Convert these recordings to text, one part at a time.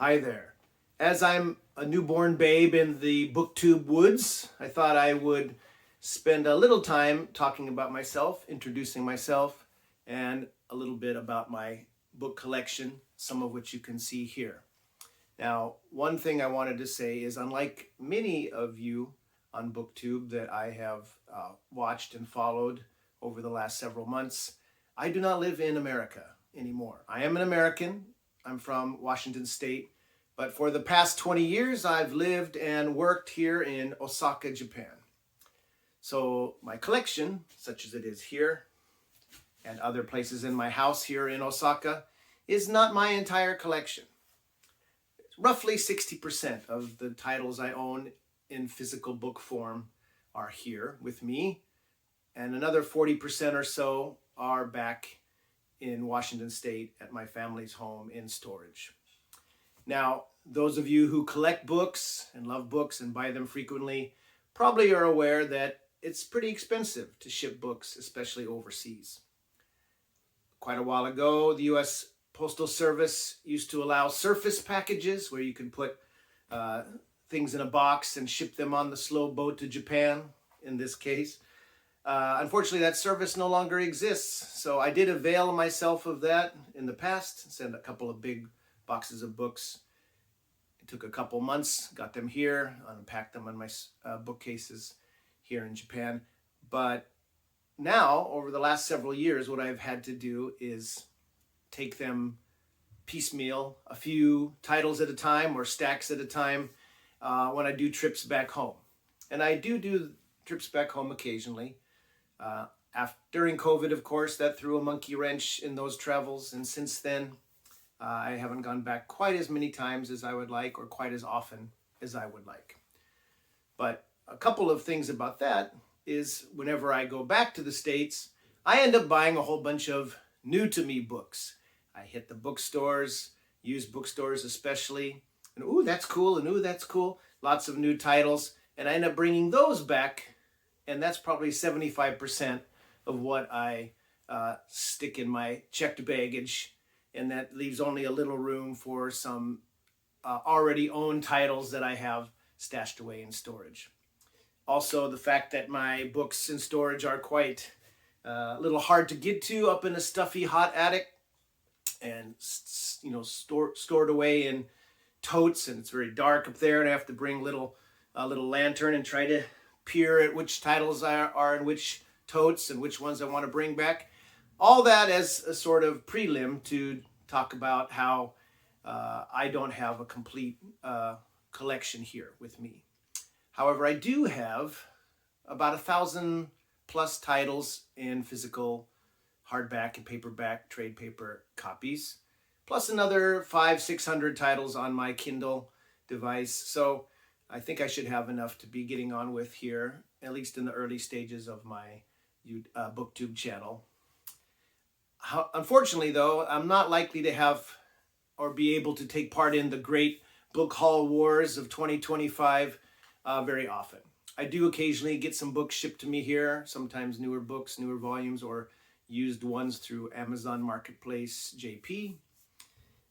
Hi there. As I'm a newborn babe in the booktube woods, I thought I would spend a little time talking about myself, introducing myself, and a little bit about my book collection, some of which you can see here. Now, one thing I wanted to say is, unlike many of you on booktube that I have watched and followed over the last several months, I do not live in America anymore. I am an American. I'm from Washington State, but for the past 20 years, I've lived and worked here in Osaka, Japan. So my collection, such as it is here and other places in my house here in Osaka, is not my entire collection. Roughly 60% of the titles I own in physical book form are here with me, and another 40% or so are back in Washington State at my family's home in storage. Now, those of you who collect books and love books and buy them frequently probably are aware that it's pretty expensive to ship books, especially overseas. Quite a while ago, the U.S. Postal Service used to allow surface packages where you can put things in a box and ship them on the slow boat to Japan, in this case. Unfortunately, that service no longer exists, so I did avail myself of that in the past, sent a couple of big boxes of books. It took a couple months, got them here, unpacked them on my bookcases here in Japan. But now, over the last several years, what I've had to do is take them piecemeal, a few titles at a time or stacks at a time when I do trips back home. And I do trips back home occasionally. During COVID, of course, that threw a monkey wrench in those travels. And since then, I haven't gone back quite as many times as I would like, or quite as often as I would like. But a couple of things about that is whenever I go back to the States, I end up buying a whole bunch of new to me books. I hit the bookstores, used bookstores especially, and ooh, that's cool, and ooh, that's cool. Lots of new titles, and I end up bringing those back, and that's probably 75% of what I stick in my checked baggage, and that leaves only a little room for some already owned titles that I have stashed away in storage. Also, the fact that my books in storage are quite a little hard to get to up in a stuffy, hot attic, and stored away in totes, and it's very dark up there, and I have to bring a little lantern and try to peer at which titles are in which totes and which ones I want to bring back. All that as a sort of prelim to talk about how I don't have a complete collection here with me. However, I do have about 1,000 plus titles in physical hardback and paperback trade paper copies, plus another 500-600 titles on my Kindle device. So I think I should have enough to be getting on with here, at least in the early stages of my booktube channel. Unfortunately, though, I'm not likely to have or be able to take part in the great book haul wars of 2025 very often. I do occasionally get some books shipped to me here, sometimes newer books, newer volumes, or used ones through Amazon Marketplace JP.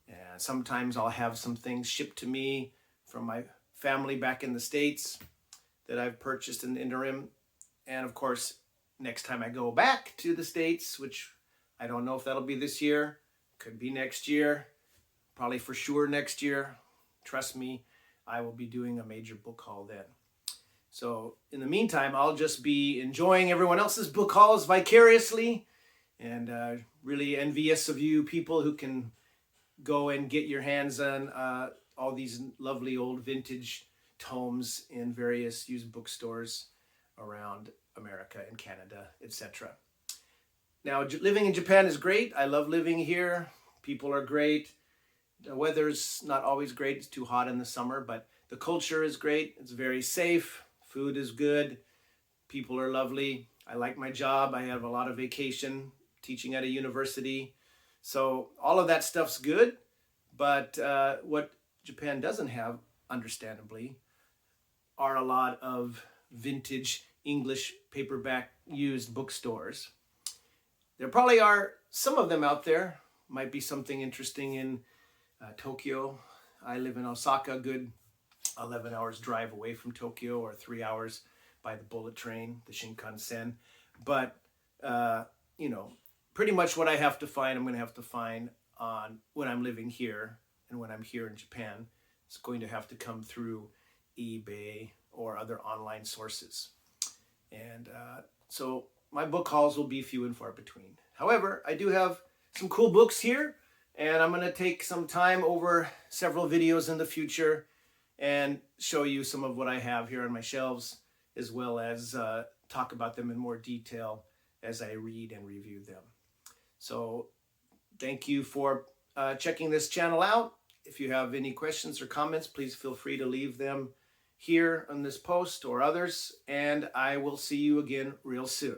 And sometimes I'll have some things shipped to me from my family back in the States that I've purchased in the interim. And of course, next time I go back to the States, which I don't know if that'll be this year, could be next year, probably for sure next year. Trust me, I will be doing a major book haul then. So in the meantime, I'll just be enjoying everyone else's book hauls vicariously, and really envious of you people who can go and get your hands on all these lovely old vintage tomes in various used bookstores around America and Canada, etc. Now, living in Japan is great. I love living here. People are great. The weather's not always great. It's too hot in the summer, but the culture is great. It's very safe. Food is good. People are lovely. I like my job. I have a lot of vacation teaching at a university. So all of that stuff's good. But what Japan doesn't have, understandably, are a lot of vintage English paperback used bookstores. There probably are some of them out there. Might be something interesting in Tokyo, I live in Osaka, a good 11 hours drive away from Tokyo, or 3 hours by the bullet train, the Shinkansen. But, you know, pretty much what I have to find, I'm going to have to find on when I'm living here and when I'm here in Japan. It's going to have to come through eBay or other online sources. And so my book hauls will be few and far between. However, I do have some cool books here, and I'm going to take some time over several videos in the future and show you some of what I have here on my shelves, as well as talk about them in more detail as I read and review them. So thank you for checking this channel out. If you have any questions or comments, please feel free to leave them here on this post or others, and I will see you again real soon.